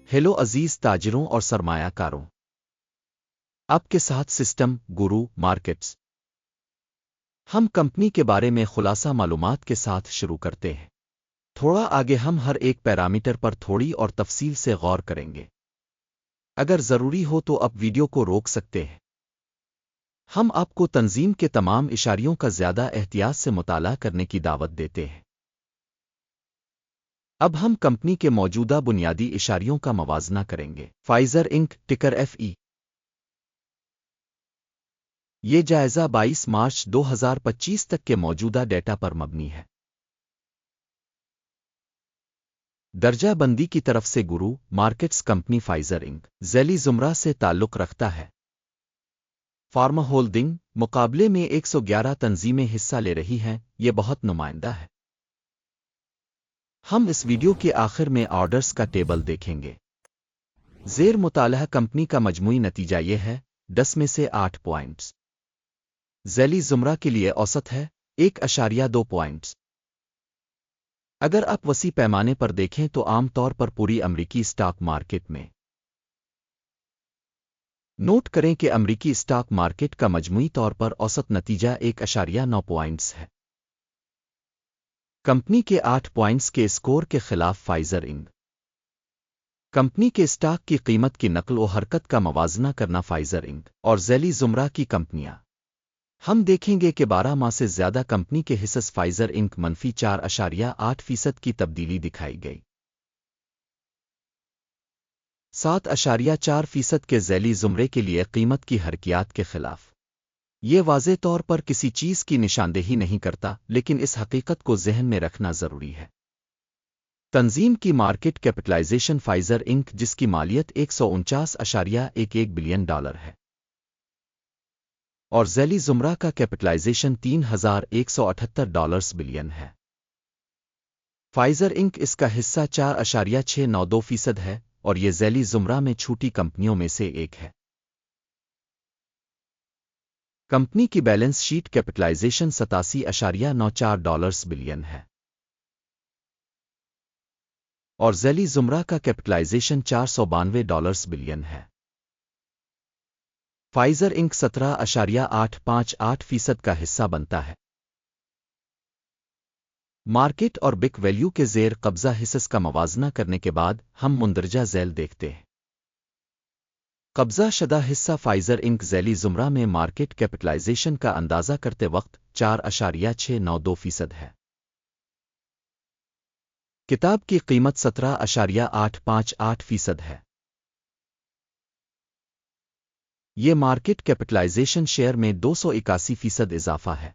Hello عزیز تاجروں اور سرمایہ کاروں، آپ کے ساتھ سسٹم گورو مارکیٹس۔ ہم کمپنی کے بارے میں خلاصہ معلومات کے ساتھ شروع کرتے ہیں۔ تھوڑا آگے ہم ہر ایک پیرامیٹر پر تھوڑی اور تفصیل سے غور کریں گے۔ اگر ضروری ہو تو آپ ویڈیو کو روک سکتے ہیں۔ ہم آپ کو تنظیم کے تمام اشاریوں کا زیادہ احتیاط سے مطالعہ کرنے کی دعوت دیتے ہیں۔ اب ہم کمپنی کے موجودہ بنیادی اشاریوں کا موازنہ کریں گے۔ فائزر انک ٹکر FE۔ یہ جائزہ 22 مارچ 2025 تک کے موجودہ ڈیٹا پر مبنی ہے۔ درجہ بندی کی طرف سے گورو مارکیٹس کمپنی فائزر انک ذیلی زمرہ سے تعلق رکھتا ہے۔ فارما ہولڈنگ مقابلے میں 111 تنظیمیں حصہ لے رہی ہیں، یہ بہت نمائندہ ہے۔ ہم اس ویڈیو کے آخر میں آرڈرز کا ٹیبل دیکھیں گے۔ زیر مطالعہ کمپنی کا مجموعی نتیجہ یہ ہے: 10 میں سے 8 پوائنٹس۔ ذیلی زمرہ کے لیے اوسط ہے 1.2 پوائنٹس۔ اگر آپ وسیع پیمانے پر دیکھیں تو عام طور پر پوری امریکی اسٹاک مارکیٹ میں نوٹ کریں کہ امریکی اسٹاک مارکیٹ کا مجموعی طور پر اوسط نتیجہ 1.9 پوائنٹس ہے۔ کمپنی کے 8 پوائنٹس کے اسکور کے خلاف فائزر انک کمپنی کے اسٹاک کی قیمت کی نقل و حرکت کا موازنہ کرنا فائزر انک اور ذیلی زمرہ کی کمپنیاں۔ ہم دیکھیں گے کہ 12 ماہ سے زیادہ کمپنی کے حصص فائزر انک منفی 4.8% کی تبدیلی دکھائی گئی۔ 7.4% کے ذیلی زمرے کے لیے قیمت کی حرکیات کے خلاف۔ یہ واضح طور پر کسی چیز کی نشاندہی نہیں کرتا، لیکن اس حقیقت کو ذہن میں رکھنا ضروری ہے۔ تنظیم کی مارکیٹ کیپٹلائزیشن فائزر انک جس کی مالیت $149.11 بلین ہے اور ذیلی زمرہ کا کیپٹلائزیشن $3,178 بلین ہے۔ فائزر انک اس کا حصہ 4.692% ہے اور یہ ذیلی زمرہ میں چھوٹی کمپنیوں میں سے ایک ہے۔ کمپنی کی بیلنس شیٹ کیپٹلائزیشن $87.94 بلین ہے اور ذیلی زمرہ کا کیپٹلائزیشن $492 بلین ہے۔ فائزر انک 17.858% کا حصہ بنتا ہے۔ مارکیٹ اور بک ویلیو کے زیر قبضہ حصص کا موازنہ کرنے کے بعد ہم مندرجہ ذیل دیکھتے ہیں۔ قبضہ شدہ حصہ فائزر انک ذیلی زمرہ میں مارکیٹ کیپٹلائزیشن کا اندازہ کرتے وقت 4.692% ہے۔ کتاب کی قیمت 17.858% ہے۔ یہ مارکیٹ کیپٹلائزیشن شیئر میں 281% اضافہ ہے۔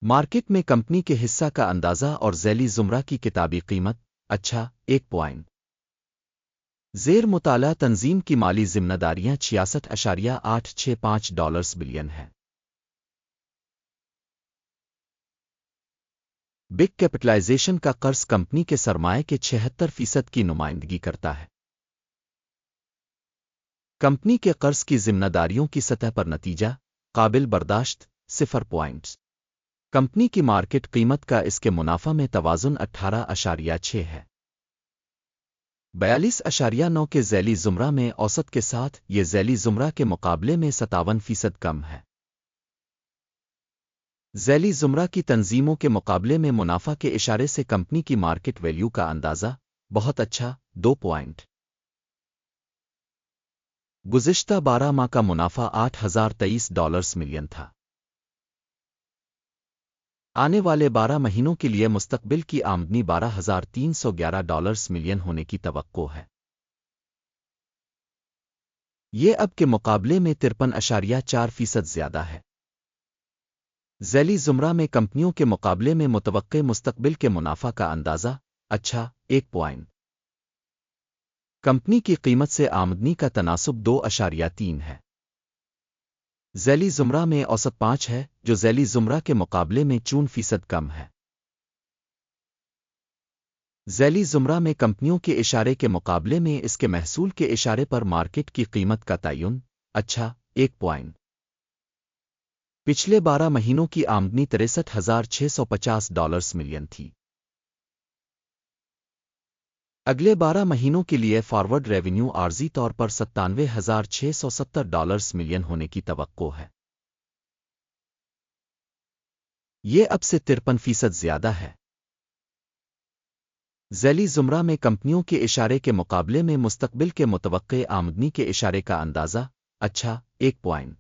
مارکیٹ میں کمپنی کے حصہ کا اندازہ اور ذیلی زمرہ کی کتابی قیمت 1 پوائنٹ۔ زیر مطالعہ تنظیم کی مالی ذمہ داریاں $66.865 بلین ہیں۔ بگ کیپٹلائزیشن کا قرض کمپنی کے سرمائے کے 76% کی نمائندگی کرتا ہے۔ کمپنی کے قرض کی ذمہ داریوں کی سطح پر نتیجہ قابل برداشت 0 پوائنٹس۔ کمپنی کی مارکیٹ قیمت کا اس کے منافع میں توازن 18.6 ہے۔ 42.9 کے ذیلی زمرہ میں اوسط کے ساتھ یہ ذیلی زمرہ کے مقابلے میں 57% کم ہے۔ ذیلی زمرہ کی تنظیموں کے مقابلے میں منافع کے اشارے سے کمپنی کی مارکیٹ ویلیو کا اندازہ بہت اچھا 2 پوائنٹ۔ گزشتہ 12 ماہ کا منافع $8,023 ملین تھا۔ آنے والے 12 مہینوں کے لیے مستقبل کی آمدنی $12,311 ملین ہونے کی توقع ہے۔ یہ اب کے مقابلے میں 53.4% زیادہ ہے۔ ذیلی زمرہ میں کمپنیوں کے مقابلے میں متوقع مستقبل کے منافع کا اندازہ 1 پوائنٹ۔ کمپنی کی قیمت سے آمدنی کا تناسب 2.3 ہے۔ ذیلی زمرہ میں اوسط 5 ہے، جو ذیلی زمرہ کے مقابلے میں 4% کم ہے۔ ذیلی زمرہ میں کمپنیوں کے اشارے کے مقابلے میں اس کے محصول کے اشارے پر مارکیٹ کی قیمت کا تعین 1 پوائنٹ۔ پچھلے 12 مہینوں کی آمدنی $63,650 ملین تھی۔ اگلے 12 مہینوں کے لیے فارورڈ ریونیو عارضی طور پر $97,670 ملین ہونے کی توقع ہے۔ یہ اب سے 53% زیادہ ہے۔ ذیلی زمرہ میں کمپنیوں کے اشارے کے مقابلے میں مستقبل کے متوقع آمدنی کے اشارے کا اندازہ اچھا 1 پوائنٹ۔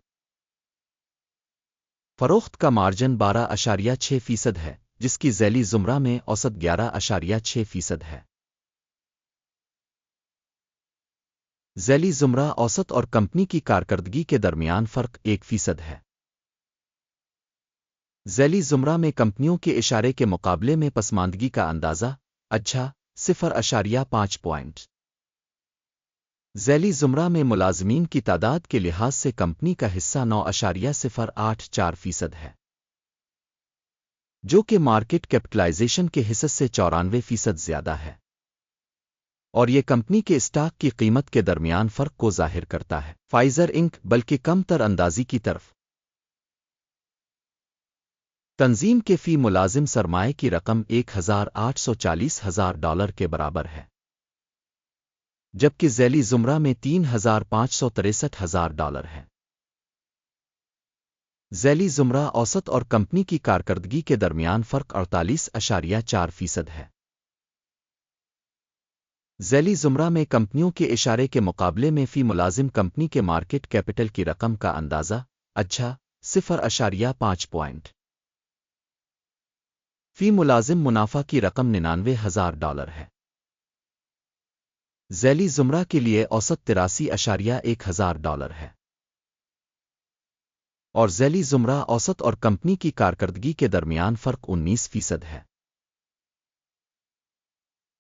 فروخت کا مارجن 12.6% ہے، جس کی ذیلی زمرہ میں اوسط 11.6% ہے۔ ذیلی زمرہ اوسط اور کمپنی کی کارکردگی کے درمیان فرق 1% ہے۔ ذیلی زمرہ میں کمپنیوں کے اشارے کے مقابلے میں پسماندگی کا اندازہ اچھا 0.5 پوائنٹ۔ ذیلی زمرہ میں ملازمین کی تعداد کے لحاظ سے کمپنی کا حصہ 9.04% ہے، جو کہ مارکیٹ کیپٹلائزیشن کے حصے سے 94% زیادہ ہے، اور یہ کمپنی کے اسٹاک کی قیمت کے درمیان فرق کو ظاہر کرتا ہے۔ فائزر انک بلکہ کم تر اندازی کی طرف تنظیم کے فی ملازم سرمائے کی رقم $1,840,000 کے برابر ہے، جبکہ ذیلی زمرہ میں $3,563,000 ہے۔ ذیلی زمرہ اوسط اور کمپنی کی کارکردگی کے درمیان فرق 48.4% ہے۔ ذیلی زمرہ میں کمپنیوں کے اشارے کے مقابلے میں فی ملازم کمپنی کے مارکیٹ کیپٹل کی رقم کا اندازہ اچھا 0.5 پوائنٹ۔ فی ملازم منافع کی رقم $99,000 ہے۔ ذیلی زمرہ کے لیے اوسط $83,100 ہے، اور ذیلی زمرہ اوسط اور کمپنی کی کارکردگی کے درمیان فرق 19% ہے۔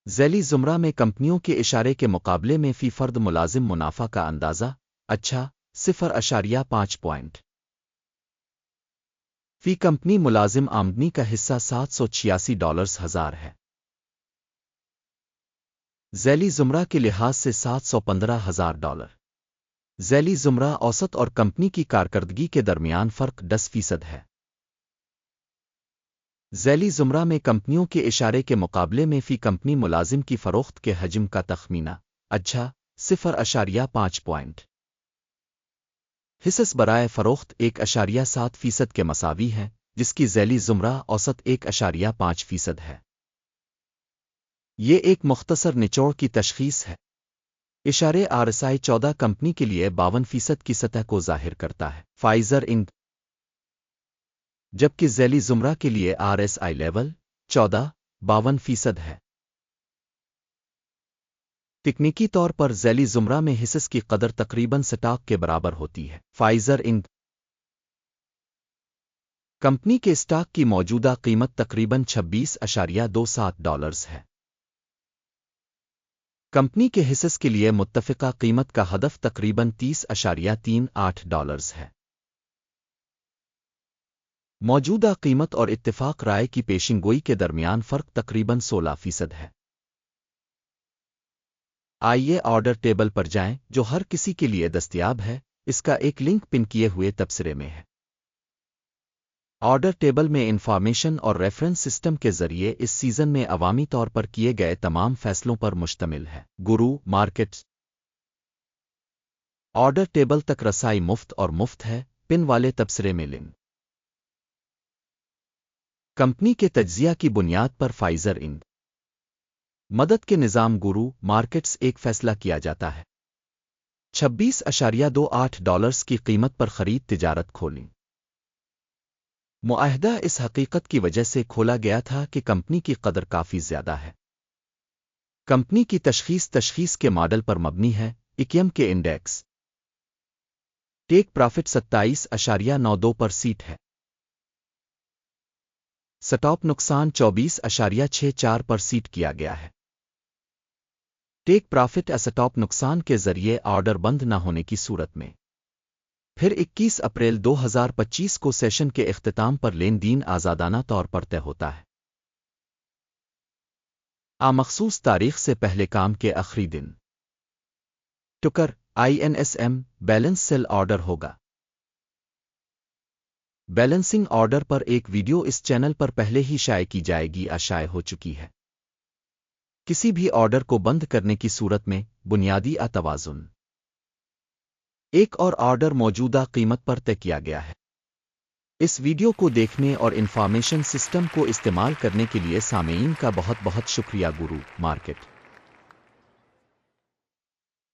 ذیلی زمرہ میں کمپنیوں کے اشارے کے مقابلے میں فی فرد ملازم منافع کا اندازہ اچھا 0.5 پوائنٹ۔ فی کمپنی ملازم آمدنی کا حصہ $786,000 ہے۔ ذیلی زمرہ کے لحاظ سے $715,000۔ ذیلی زمرہ اوسط اور کمپنی کی کارکردگی کے درمیان فرق 10% ہے۔ ذیلی زمرہ میں کمپنیوں کے اشارے کے مقابلے میں فی کمپنی ملازم کی فروخت کے حجم کا تخمینہ اچھا 0.5 پوائنٹ۔ حصص برائے فروخت 1.7% کے مساوی ہے، جس کی ذیلی زمرہ اوسط 1.5% ہے۔ یہ ایک مختصر نچوڑ کی تشخیص ہے۔ اشارے RSI 14 کمپنی کے لیے 52% کی سطح کو ظاہر کرتا ہے، فائزر انک، جبکہ ذیلی زمرہ کے لیے RSI لیول 52% ہے۔ تکنیکی طور پر ذیلی زمرہ میں حصص کی قدر تقریباً سٹاک کے برابر ہوتی ہے، فائزر انک۔ کمپنی کے اسٹاک کی موجودہ قیمت تقریباً $26.27 ہے۔ کمپنی کے حصص کے لیے متفقہ قیمت کا ہدف تقریباً $30.38 ہے۔ موجودہ قیمت اور اتفاق رائے کی پیشن گوئی کے درمیان فرق تقریباً 16% ہے۔ آئیے آرڈر ٹیبل پر جائیں جو ہر کسی کے لیے دستیاب ہے، اس کا ایک لنک پن کیے ہوئے تبصرے میں ہے۔ آرڈر ٹیبل میں انفارمیشن اور ریفرنس سسٹم کے ذریعے اس سیزن میں عوامی طور پر کیے گئے تمام فیصلوں پر مشتمل ہے۔ گرو مارکیٹس آرڈر ٹیبل تک رسائی مفت اور مفت ہے، پن والے تبصرے میں لنک۔ کمپنی کے تجزیہ کی بنیاد پر فائزر انک مدد کے نظام گرو مارکیٹس ایک فیصلہ کیا جاتا ہے۔ $26.28 کی قیمت پر خرید تجارت کھولیں۔ معاہدہ اس حقیقت کی وجہ سے کھولا گیا تھا کہ کمپنی کی قدر کافی زیادہ ہے۔ کمپنی کی تشخیص کے ماڈل پر مبنی ہے، اکیم کے انڈیکس ٹیک پرافٹ 27.92% ہے۔ سٹاپ نقصان 24.64% کیا گیا ہے۔ ٹیک پرافٹ اسٹاپ نقصان کے ذریعے آرڈر بند نہ ہونے کی صورت میں۔ پھر 21 اپریل 2025 کو سیشن کے اختتام پر لین دین آزادانہ طور پر طے ہوتا ہے۔ مخصوص تاریخ سے پہلے کام کے آخری دن ٹکر INSM بیلنس سیل آرڈر ہوگا۔ بیلنسنگ آرڈر پر ایک ویڈیو اس چینل پر پہلے ہی شائع کی جائے گی یا شائع ہو چکی ہے۔ کسی بھی آرڈر کو بند کرنے کی صورت میں بنیادی توازن ایک اور آرڈر موجودہ قیمت پر طے کیا گیا ہے۔ اس ویڈیو کو دیکھنے اور انفارمیشن سسٹم کو استعمال کرنے کے لیے سامعین کا بہت بہت شکریہ۔ گورو مارکیٹ،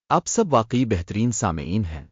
آپ سب واقعی بہترین سامعین ہیں۔